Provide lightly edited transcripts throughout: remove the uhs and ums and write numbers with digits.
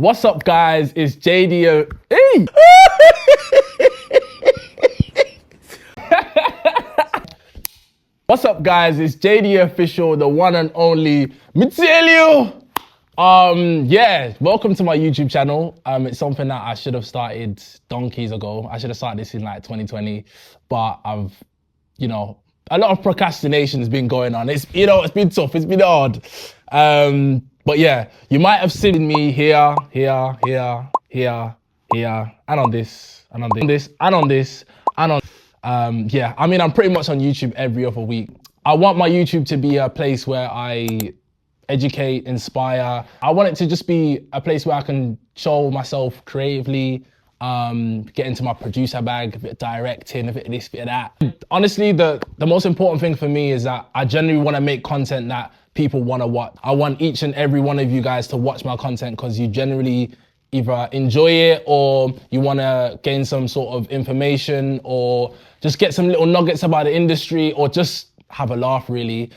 What's up, guys? It's JD. Hey! What's up, guys? It's JD Official, the one and only Mitelio. Yeah, welcome to my YouTube channel. It's something that I should have started donkeys ago. I should have started this in like 2020, but a lot of procrastination has been going on. It's been tough. It's been hard. But yeah, you might have seen me here, and on this, and on this, and on this, and on. Yeah, I mean, I'm pretty much on YouTube every other week. I want my YouTube to be a place where I educate, inspire. I want it to just be a place where I can show myself creatively, get into my producer bag, a bit of directing, a bit of this, a bit of that. Honestly, the most important thing for me is that I genuinely want to make content that people want to watch. I want each and every one of you guys to watch my content because you generally either enjoy it or you want to gain some sort of information or just get some little nuggets about the industry or just have a laugh, really.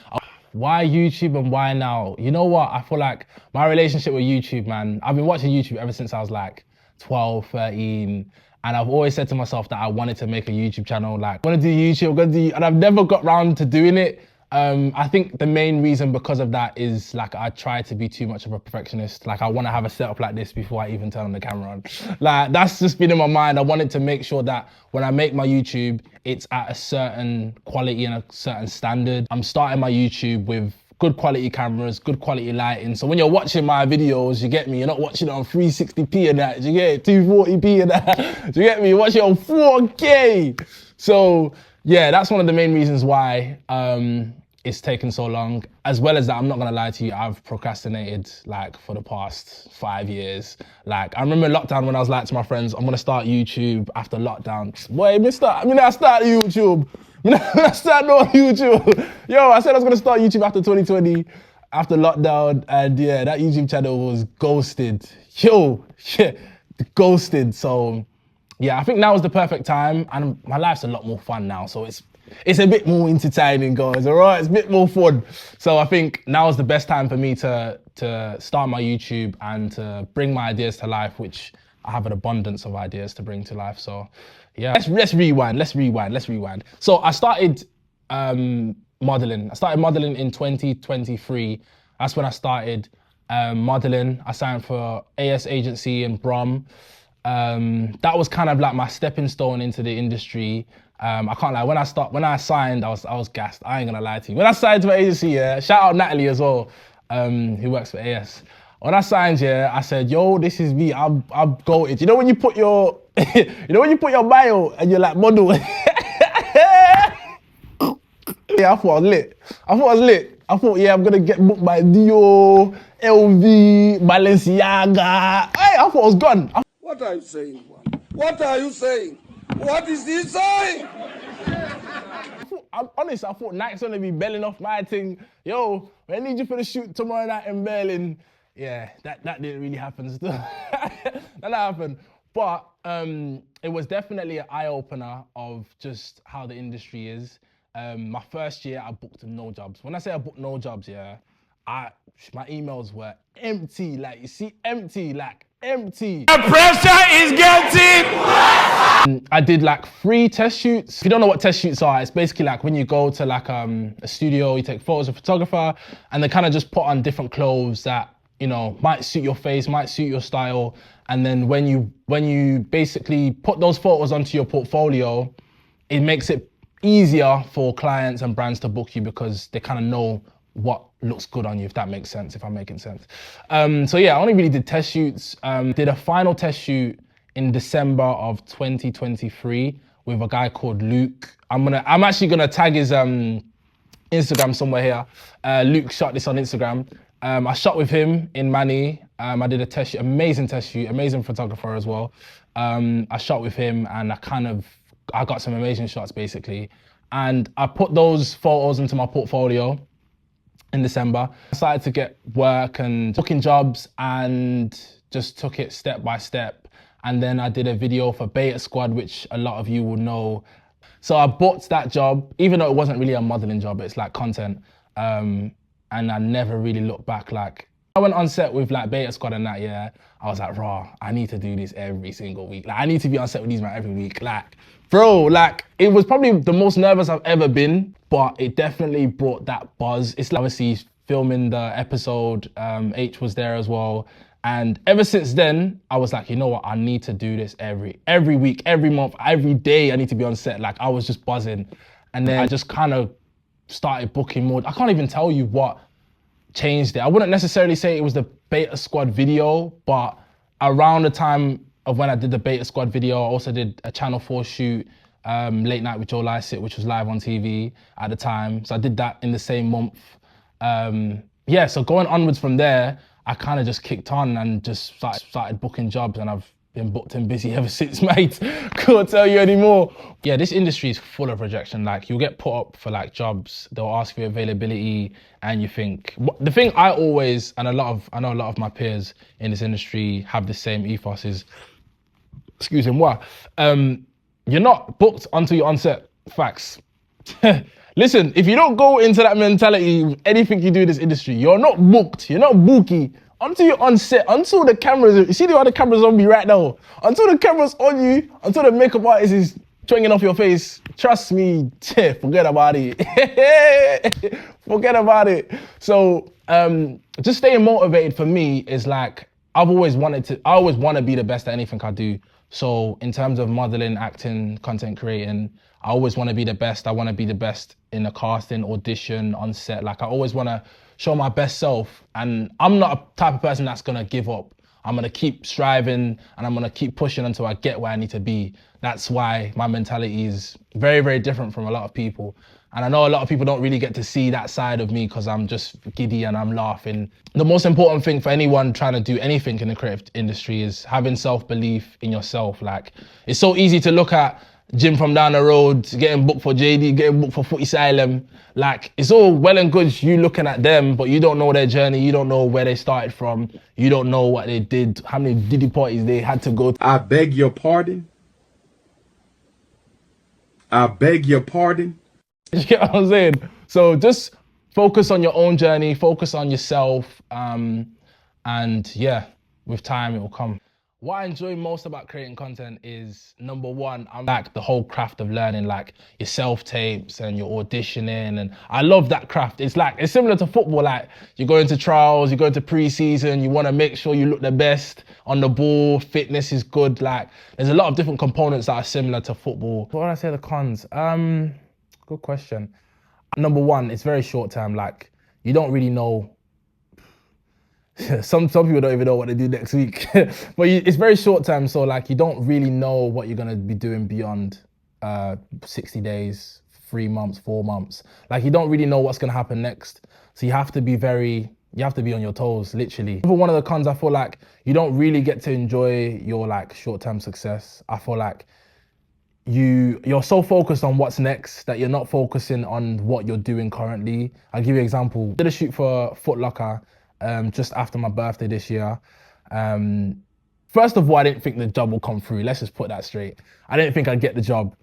Why YouTube and why now? You know what? I feel like my relationship with YouTube, man, I've been watching YouTube ever since I was like 12, 13. And I've always said to myself that I wanted to make a YouTube channel. Like, I want to do YouTube, and I've never got round to doing it. I think the main reason because of that is like I try to be too much of a perfectionist. Like I want to have a setup like this before I even turn on the camera on. Like that's just been in my mind. I wanted to make sure that when I make my YouTube, it's at a certain quality and a certain standard. I'm starting my YouTube with good quality cameras, good quality lighting. So when you're watching my videos, you get me, you're not watching it on 360p and that, you get it, 240p and that, you get me, you watch it on 4K. So yeah, that's one of the main reasons why it's taken so long. As well as that, I'm not gonna lie to you, I've procrastinated like for the past 5 years. Like I remember lockdown when I was like to my friends, I'm gonna start YouTube after lockdown. Boy, I start YouTube. I start on YouTube. Yo, I said I was gonna start YouTube after 2020, after lockdown, and yeah, that YouTube channel was ghosted. Yo, shit, ghosted. So yeah, I think now is the perfect time, and my life's a lot more fun now. So it's a bit more entertaining, guys. All right, it's a bit more fun. So I think now is the best time for me to start my YouTube and to bring my ideas to life, which I have an abundance of ideas to bring to life. So yeah, let's rewind. So I started modeling. I started modeling in 2023. That's when I started modeling. I signed for AS Agency in Brum. That was kind of like my stepping stone into the industry. I can't lie, when I signed, I was gassed. I ain't gonna lie to you. When I signed to my agency, yeah, shout out Natalie as well, who works for AS. When I signed, yeah, I said, yo, this is me, I'm goated. You know when you put your, bio and you're like model? Yeah, I thought I was lit. I thought, yeah, I'm gonna get booked by Dior, LV, Balenciaga. Hey, I thought I was gone. What are you saying, man? What are you saying? What is he saying? I'm honest, I thought Nike's gonna be belling off my thing. Yo, I need you for the shoot tomorrow night in Berlin. Yeah, that didn't really happen still. That didn't happen. But it was definitely an eye-opener of just how the industry is. My first year, I booked no jobs. When I say I booked no jobs, yeah, my emails were empty. Like, you see, empty. The pressure is getting. I did like 3 test shoots. If you don't know what test shoots are, it's basically like when you go to like a studio, you take photos of a photographer, and they kind of just put on different clothes that, you know, might suit your face, might suit your style. And then when you basically put those photos onto your portfolio, it makes it easier for clients and brands to book you because they kind of know what looks good on you, if that makes sense, if I'm making sense. So yeah, I only really did test shoots. Did a final test shoot in December of 2023 with a guy called Luke. I'm actually gonna tag his Instagram somewhere here. Luke shot this on Instagram. I shot with him in Manny. I did a test shoot, amazing test shoot, amazing photographer as well. I shot with him and I got some amazing shots basically. And I put those photos into my portfolio in December. I started to get work and booking jobs and just took it step by step. And then I did a video for Beta Squad, which a lot of you will know. So I booked that job, even though it wasn't really a modeling job, it's like content. And I never really looked back. Like I went on set with like Beta Squad and that, yeah. I was like, raw, I need to do this every single week. Like, I need to be on set with these man every week. Like, bro, like, it was probably the most nervous I've ever been, but it definitely brought that buzz. It's like, obviously filming the episode, H was there as well. And ever since then, I was like, you know what? I need to do this every week, every month, every day. I need to be on set. Like, I was just buzzing. And then I just kind of started booking more. I can't even tell you what changed it. I wouldn't necessarily say it was the Beta Squad video, but around the time of when I did the Beta Squad video, I also did a Channel 4 shoot, Late Night with Joe Lycett, which was live on TV at the time. So I did that in the same month. Yeah, so going onwards from there, I kind of just kicked on and just started booking jobs, and I've been booked and busy ever since, mate. Couldn't tell you anymore. Yeah, this industry is full of rejection. Like, you'll get put up for like jobs, they'll ask for your availability, and you think, the thing I always, and I know a lot of my peers in this industry have the same ethos is, excuse me, what? You're not booked until you're on set. Facts. Listen, if you don't go into that mentality with anything you do in this industry, you're not booked, you're not bookie until you're on set, until the cameras, you see the other cameras on me right now, until the camera's on you, until the makeup artist is twanging off your face, trust me, forget about it. Forget about it. So just staying motivated for me is like, I always want to be the best at anything I do. So in terms of modeling, acting, content creating, I always want to be the best. I want to be the best in a casting, audition, on set. Like, I always want to show my best self. And I'm not a type of person that's going to give up. I'm going to keep striving, and I'm going to keep pushing until I get where I need to be. That's why my mentality is very, very different from a lot of people. And I know a lot of people don't really get to see that side of me because I'm just giddy and I'm laughing. The most important thing for anyone trying to do anything in the creative industry is having self-belief in yourself. Like, it's so easy to look at Jim from down the road, getting booked for JD, getting booked for Footy Asylum. Like, it's all well and good you looking at them, but you don't know their journey. You don't know where they started from. You don't know what they did, how many Diddy parties they had to go to. I beg your pardon. I beg your pardon. You get what I'm saying? So just focus on your own journey, focus on yourself, and yeah, with time it will come. What I enjoy most about creating content is, number one, I'm like the whole craft of learning, like your self-tapes and your auditioning, and I love that craft. It's similar to football, like you go into trials, you go into pre-season, you want to make sure you look the best on the ball, fitness is good. Like, there's a lot of different components that are similar to football. What would I say the cons? Good question. Number one, it's very short term. Like, you don't really know. Some people don't even know what they do next week. But it's very short term, so like, you don't really know what you're gonna be doing beyond 60 days, 3 months, 4 months. Like, you don't really know what's gonna happen next. So you have to be on your toes, literally. One of the cons, I feel like you don't really get to enjoy your like short-term success. I feel like you're so focused on what's next that you're not focusing on what you're doing currently. I'll give you an example. I did a shoot for Foot Locker just after my birthday this year. First of all, I didn't think the job would come through. Let's just put that straight. I didn't think I'd get the job.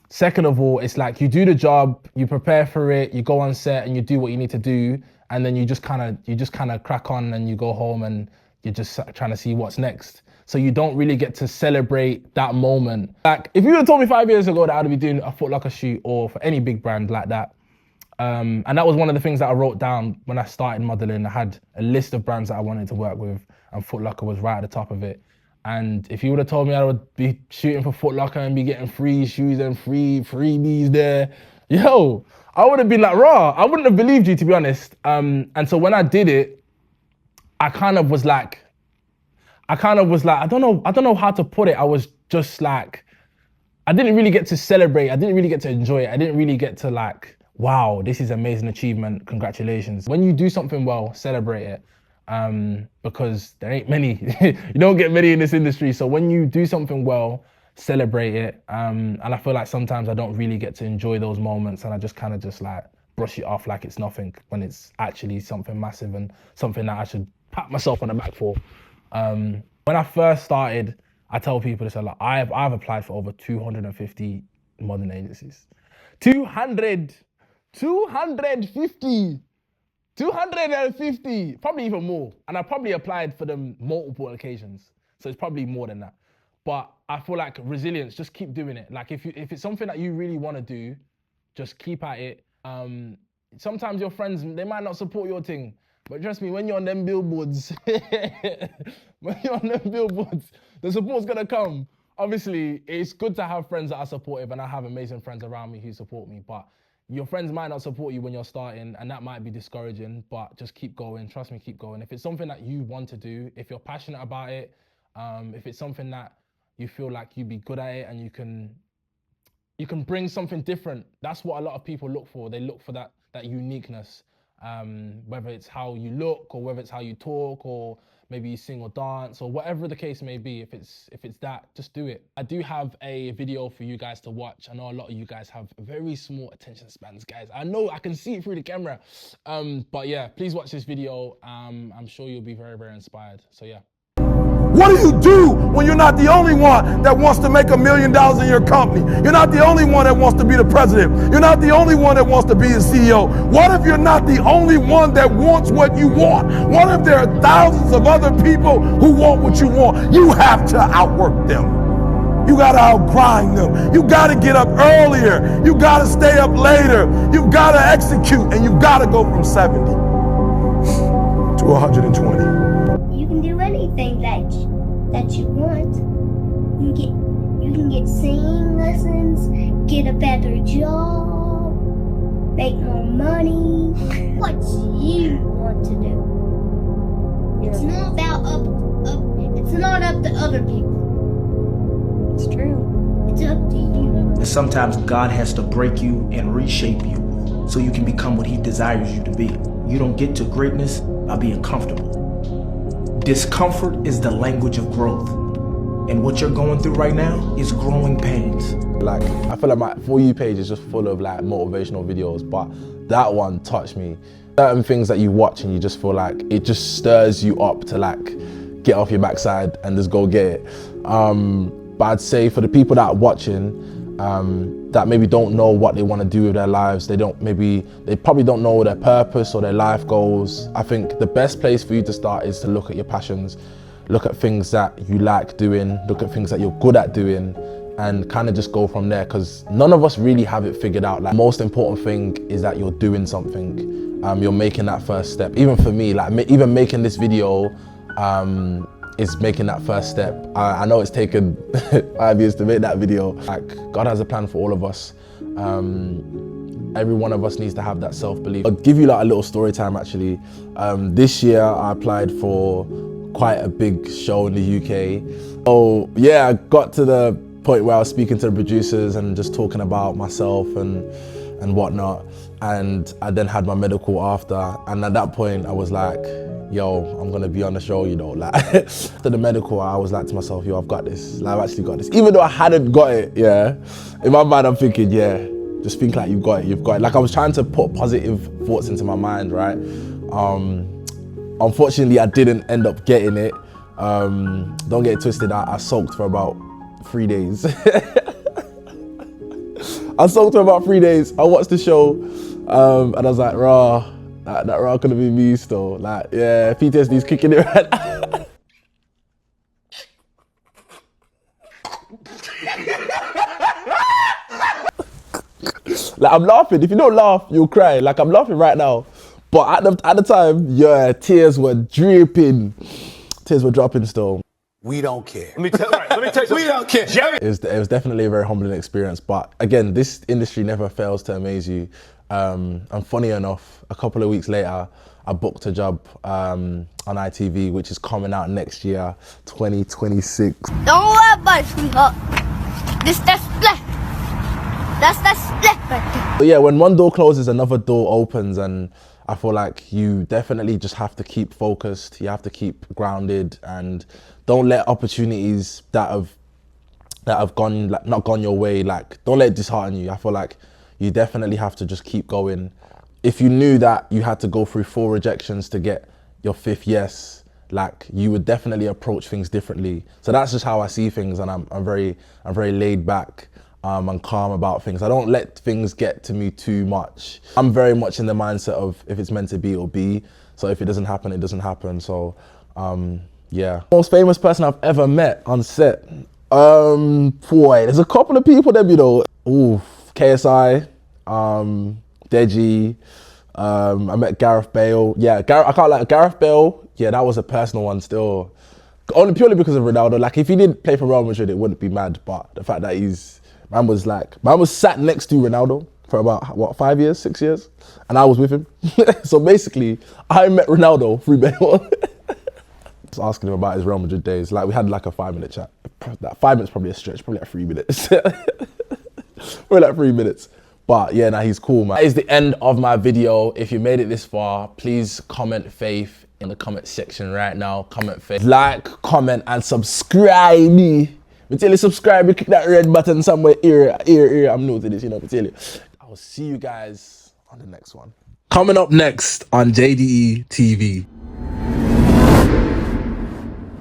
Second of all, it's like, you do the job, you prepare for it, you go on set and you do what you need to do, and then you just kind of crack on and you go home and you're just trying to see what's next. So you don't really get to celebrate that moment. Like, if you would have told me 5 years ago that I'd be doing a Foot Locker shoot or for any big brand like that, and that was one of the things that I wrote down when I started modeling. I had a list of brands that I wanted to work with, and Foot Locker was right at the top of it. And if you would have told me I would be shooting for Foot Locker and be getting free shoes and freebies there, yo, I would have been like, raw. I wouldn't have believed you, to be honest. And so when I did it, I kind of was like, I don't know how to put it. I was just like, I didn't really get to celebrate. I didn't really get to enjoy it. I didn't really get to like, wow, this is amazing achievement. Congratulations. When you do something well, celebrate it. Because there ain't many. You don't get many in this industry. So when you do something well, celebrate it. And I feel like sometimes I don't really get to enjoy those moments, and I just kind of just like brush it off like it's nothing, when it's actually something massive and something that I should pat myself on the back for. When I first started, I tell people this a lot. I've applied for over 250 modeling agencies. 250. 250, probably even more. And I probably applied for them multiple occasions. So it's probably more than that. But I feel like resilience, just keep doing it. Like if it's something that you really want to do, just keep at it. Sometimes your friends, they might not support your thing. But trust me, when you're on them billboards, the support's gonna come. Obviously, it's good to have friends that are supportive, and I have amazing friends around me who support me, but your friends might not support you when you're starting, and that might be discouraging, but just keep going. Trust me, keep going. If it's something that you want to do, if you're passionate about it, if it's something that you feel like you'd be good at it and you can bring something different, that's what a lot of people look for. They look for that uniqueness. Whether it's how you look or whether it's how you talk or maybe you sing or dance or whatever the case may be, if it's that, just do it. I do have a video for you guys to watch. I know a lot of you guys have very small attention spans, guys. I know, I can see it through the camera. But yeah, please watch this video. I'm sure you'll be very, very inspired. So yeah. What do you do when you're not the only one that wants to make $1 million in your company? You're not the only one that wants to be the president. You're not the only one that wants to be the CEO. What if you're not the only one that wants what you want? What if there are thousands of other people who want what you want? You have to outwork them. You gotta outgrind them. You gotta get up earlier. You gotta stay up later. You gotta execute, and you gotta go from 70 to 120. You can do anything that you want. You can get singing lessons, get a better job, make more money. What you want to do. It's not about it's not up to other people. It's true. It's up to you. And sometimes God has to break you and reshape you so you can become what He desires you to be. You don't get to greatness by being comfortable. Discomfort is the language of growth. And what you're going through right now is growing pains. Like, I feel like my For You page is just full of like motivational videos, but that one touched me. Certain things that you watch and you just feel like it just stirs you up to like get off your backside and just go get it. But I'd say for the people that are watching, that maybe don't know what they want to do with their lives, they probably don't know their purpose or their life goals. I think the best place for you to start is to look at your passions, look at things that you like doing, look at things that you're good at doing, and kind of just go from there, because none of us really have it figured out. Like, the most important thing is that you're doing something. You're making that first step. Even for me, like even making this video, is making that first step. I know it's taken 5 years to make that video. Like, God has a plan for all of us. Every one of us needs to have that self-belief. I'll give you like a little story time actually. This year I applied for quite a big show in the UK. Oh yeah, I got to the point where I was speaking to the producers and just talking about myself and whatnot. And I then had my medical after. And at that point I was like, yo, I'm gonna be on the show, you know, like after the medical, I was like to myself, yo, I've got this, like, I've actually got this. Even though I hadn't got it, yeah, in my mind, I'm thinking, yeah, just think like you've got it. Like, I was trying to put positive thoughts into my mind, right? Unfortunately, I didn't end up getting it. Don't get it twisted, I sulked for about 3 days. I sulked for about 3 days. I watched the show, and I was like, rah, that raw gonna be me still. Like, yeah, PTSD's kicking it right now. Like, I'm laughing. If you don't laugh, you'll cry. Like, I'm laughing right now. But at the time, yeah, tears were dripping. Tears were dropping still. We don't care. Let me tell you, we don't care. Jerry. It was definitely a very humbling experience. But again, this industry never fails to amaze you. And funny enough, a couple of weeks later, I booked a job on ITV, which is coming out next year, 2026. Don't worry about it, sweetheart. That's split. That's split right there. But yeah, when one door closes, another door opens, and I feel like you definitely just have to keep focused. You have to keep grounded, and don't let opportunities that have gone, like, not gone your way, like, don't let it dishearten you. I feel like you definitely have to just keep going. If you knew that you had to go through 4 rejections to get your 5th yes, like, you would definitely approach things differently. So that's just how I see things, and I'm very laid back. and calm about things. I don't let things get to me too much. I'm very much in the mindset of if it's meant to be, it'll be. So if it doesn't happen, it doesn't happen. So yeah. Most famous person I've ever met on set. Boy, there's a couple of people there, you know. Ooh, KSI, Deji. I met Gareth Bale. Yeah, I can't like Gareth Bale. Yeah, that was a personal one still. Only purely because of Ronaldo. Like if he didn't play for Real Madrid, it wouldn't be mad. But the fact that man was sat next to Ronaldo for about what 5 years, 6 years, and I was with him. So basically, I met Ronaldo through Bale. I was asking him about his Real Madrid days. Like we had like a 5-minute chat. That 5 minutes probably a stretch. Probably like 3 minutes. Probably like 3 minutes. But yeah, he's cool, man. That is the end of my video. If you made it this far, please comment Faith in the comment section right now. Comment Faith. Like, comment, and subscribe me. Me tell you subscribe, you click that red button somewhere here. I'm new to this, you know, me tell you. I will see you guys on the next one. Coming up next on JDE TV.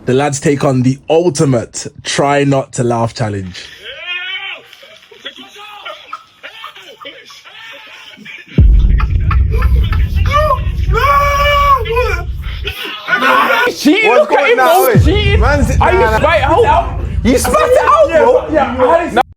The lads take on the ultimate try not to laugh challenge. Cheating, look at him, bro. Cheating. Are you spat it out? You spat it out, bro. Yeah,